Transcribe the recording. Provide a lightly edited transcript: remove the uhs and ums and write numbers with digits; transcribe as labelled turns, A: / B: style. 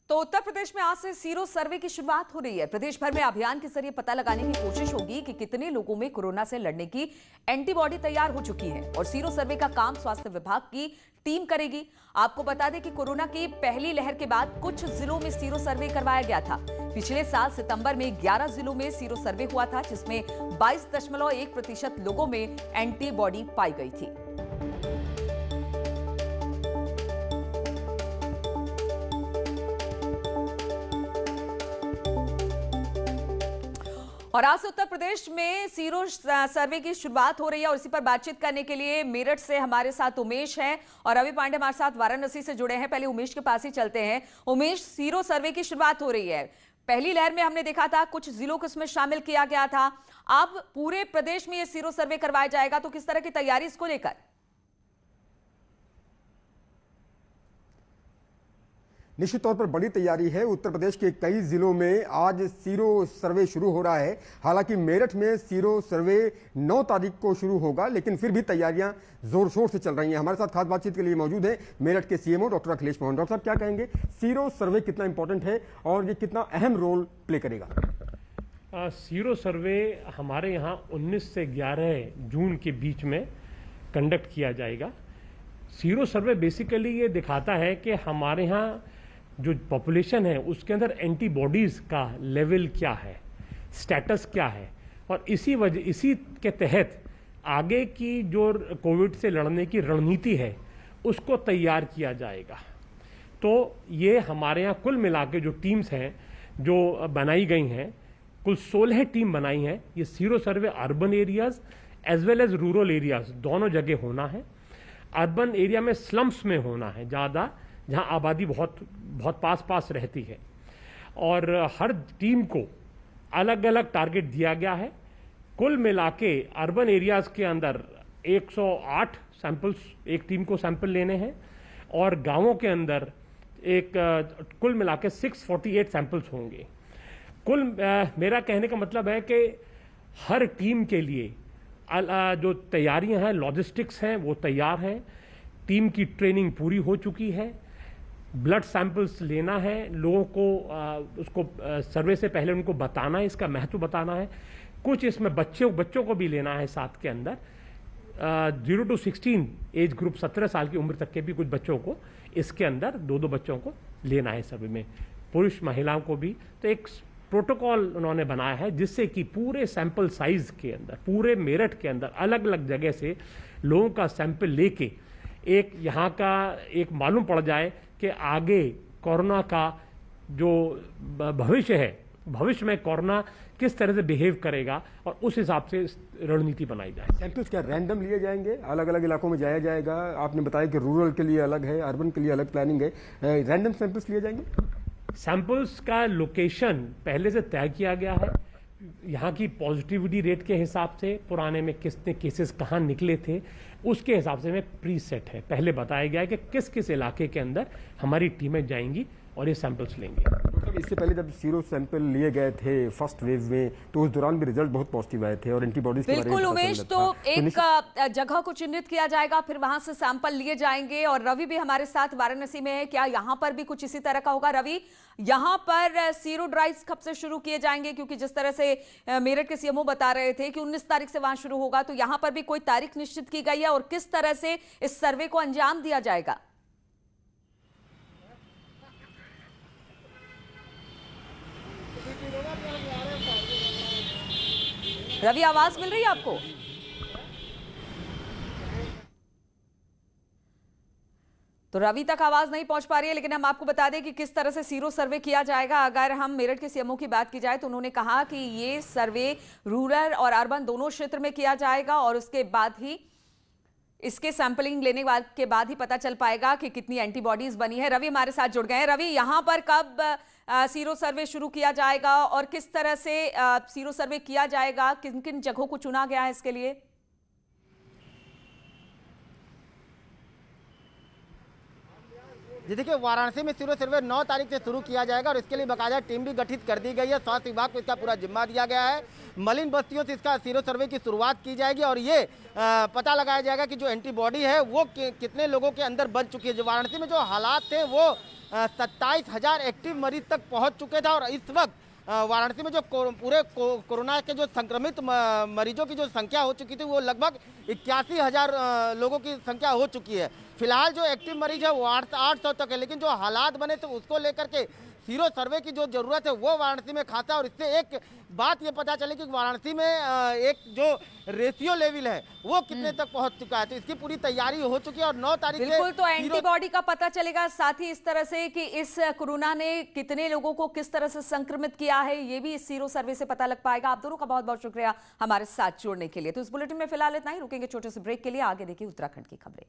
A: तो उत्तर प्रदेश में आज से सीरो सर्वे की शुरुआत हो रही है। प्रदेश भर में अभियान के जरिए पता लगाने की कोशिश होगी कि कितने लोगों में कोरोना से लड़ने की एंटीबॉडी तैयार हो चुकी है और सीरो सर्वे का काम स्वास्थ्य विभाग की टीम करेगी। आपको बता दें कि कोरोना की पहली लहर के बाद कुछ जिलों में सीरो सर्वे करवाया गया था। पिछले साल सितंबर में 11 जिलों में सीरो सर्वे हुआ था, जिसमें 22.1% लोगों में एंटीबॉडी पाई गई थी। और आज से उत्तर प्रदेश में सीरो सर्वे की शुरुआत हो रही है और इसी पर बातचीत करने के लिए मेरठ से हमारे साथ उमेश हैं और रवि पांडे हमारे साथ वाराणसी से जुड़े हैं। पहले उमेश के पास ही चलते हैं। उमेश, सीरो सर्वे की शुरुआत हो रही है। पहली लहर में हमने देखा था कुछ जिलों को इसमें शामिल किया गया था, अब पूरे प्रदेश में यह सीरो सर्वे करवाया जाएगा, तो किस तरह की तैयारी इसको लेकर?
B: निश्चित तौर पर बड़ी तैयारी है। उत्तर प्रदेश के कई जिलों में आज सीरो सर्वे शुरू हो रहा है। हालांकि मेरठ में सीरो सर्वे 9 तारीख को शुरू होगा, लेकिन फिर भी तैयारियां जोर शोर से चल रही हैं। हमारे साथ खास बातचीत के लिए मौजूद है मेरठ के CMO doctor Akhilesh Mohan. Doctor साहब, क्या कहेंगे, सीरो सर्वे कितना इंपॉर्टेंट है और ये कितना अहम रोल प्ले करेगा?
C: सीरो सर्वे हमारे यहाँ 19 से 11 जून के बीच में कंडक्ट किया जाएगा। सीरो सर्वे बेसिकली ये दिखाता है कि हमारे यहाँ जो पॉपुलेशन है उसके अंदर एंटीबॉडीज़ का लेवल क्या है, स्टेटस क्या है, और इसी के तहत आगे की जो कोविड से लड़ने की रणनीति है उसको तैयार किया जाएगा। तो ये हमारे यहाँ कुल मिला के जो टीम्स हैं जो बनाई गई हैं, कुल 16 टीम बनाई हैं। ये sero survey urban areas as well as rural areas दोनों जगह होना है। अर्बन एरिया में स्लम्स में होना है ज़्यादा, जहाँ आबादी बहुत पास रहती है, और हर टीम को अलग अलग टारगेट दिया गया है। कुल मिला के अर्बन एरियाज़ के अंदर 108 सैंपल्स एक टीम को सैंपल लेने हैं और गांवों के अंदर कुल मिला के 648 सैंपल्स होंगे। मेरा कहने का मतलब है कि हर टीम के लिए जो तैयारियां हैं, लॉजिस्टिक्स हैं, वो तैयार हैं। टीम की ट्रेनिंग पूरी हो चुकी है। ब्लड सैंपल्स लेना है लोगों को, उसको सर्वे से पहले उनको बताना है, इसका महत्व बताना है। कुछ इसमें बच्चों को भी लेना है साथ के अंदर। 0 to 16 एज ग्रुप, 17 साल की उम्र तक के भी कुछ बच्चों को इसके अंदर 2 बच्चों को लेना है सर्वे में, पुरुष महिलाओं को भी। तो एक प्रोटोकॉल उन्होंने बनाया है जिससे कि पूरे सैंपल साइज के अंदर, पूरे मेरठ के अंदर अलग अलग जगह से लोगों का सैंपल लेके एक यहाँ का एक मालूम पड़ जाए कि आगे कोरोना का जो भविष्य है, भविष्य में कोरोना किस तरह से बिहेव करेगा और उस हिसाब से रणनीति बनाई जाए।
B: सैंपल्स क्या रैंडम लिए जाएंगे, अलग अलग इलाकों में जाया जाएगा? आपने बताया कि रूरल के लिए अलग है, अर्बन के लिए अलग प्लानिंग है। रैंडम सैंपल्स लिए जाएंगे?
C: सैंपल्स का लोकेशन पहले से तय किया गया है। यहाँ की पॉजिटिविटी रेट के हिसाब से, पुराने में कितने केसेस कहाँ निकले थे, उसके हिसाब से में प्री सेट है। पहले बताया गया है कि किस किस इलाके के अंदर हमारी टीमें जाएंगी और ये सैंपल्स लेंगे।
B: मतलब इससे पहले जब सीरो सैंपल लिए गए थे फर्स्ट वेव में, तो उस दौरान भी रिजल्ट बहुत पॉजिटिव आए थे और एंटीबॉडीज के बारे में
A: बिल्कुल उमेश, तो एक जगह को चिन्हित किया जाएगा, फिर वहां से सैंपल लिए जाएंगे। और रवि भी हमारे साथ वाराणसी में है, क्या यहाँ पर भी कुछ इसी तरह का होगा? रवि, यहाँ पर सीरो ड्राइव्स कब से शुरू किए जाएंगे? क्योंकि जिस तरह से मेरठ के सीएमओ बता रहे थे कि 19 तारीख से वहां शुरू होगा, तो यहाँ पर भी कोई तारीख निश्चित की गई है और किस तरह से इस सर्वे को अंजाम दिया जाएगा? रवि, आवाज मिल रही है आपको? तो रवि तक आवाज नहीं पहुंच पा रही है, लेकिन हम आपको बता दें कि किस तरह से सीरो सर्वे किया जाएगा। अगर हम मेरठ के सीएमओ की बात की जाए तो उन्होंने कहा कि ये सर्वे रूरल और अर्बन दोनों क्षेत्र में किया जाएगा और उसके बाद ही इसके सैंपलिंग लेने के बाद ही पता चल पाएगा कि कितनी एंटीबॉडीज बनी है। रवि हमारे साथ जुड़ गए हैं। रवि, यहाँ पर कब सीरो सर्वे शुरू किया जाएगा और किस तरह से सीरो सर्वे किया जाएगा? किन किन जगहों को चुना गया है इसके लिए?
D: जी देखिए, वाराणसी में सीरो सर्वे 9 तारीख से शुरू किया जाएगा और इसके लिए बाकायदा टीम भी गठित कर दी गई है। स्वास्थ्य विभाग को इसका पूरा जिम्मा दिया गया है। मलिन बस्तियों से इसका सीरो सर्वे की शुरुआत की जाएगी और ये पता लगाया जाएगा कि जो एंटीबॉडी है वो कितने लोगों के अंदर बन चुकी है। जो वाराणसी में जो हालात थे वो 27,000 एक्टिव मरीज तक पहुँच चुके थे और इस वक्त वाराणसी में जो पूरे कोरोना के जो संक्रमित मरीजों की जो संख्या हो चुकी थी वो लगभग 81,000 लोगों की संख्या हो चुकी है। फिलहाल जो एक्टिव मरीज है वो 800 तक है, लेकिन जो हालात बने थे उसको लेकर के सीरो सर्वे की जो जरूरत है वो वाराणसी में खाता है। और इससे एक बात ये पता चले कि वाराणसी में एक जो रेशियो लेवल है वो कितने तक पहुंच चुका है, तो इसकी पूरी तैयारी हो चुकी है और 9 तारीख
A: बिल्कुल, तो एंटीबॉडी का पता चलेगा, साथ ही इस तरह से कि इस कोरोना ने कितने लोगों को किस तरह से संक्रमित किया है ये भी इस सीरो सर्वे से पता लग पाएगा। आप दोनों का बहुत बहुत शुक्रिया हमारे साथ जुड़ने के लिए। तो इस बुलेटिन में फिलहाल इतना ही, रुकेंगे छोटे से ब्रेक के लिए, आगे देखिए उत्तराखंड की खबरें।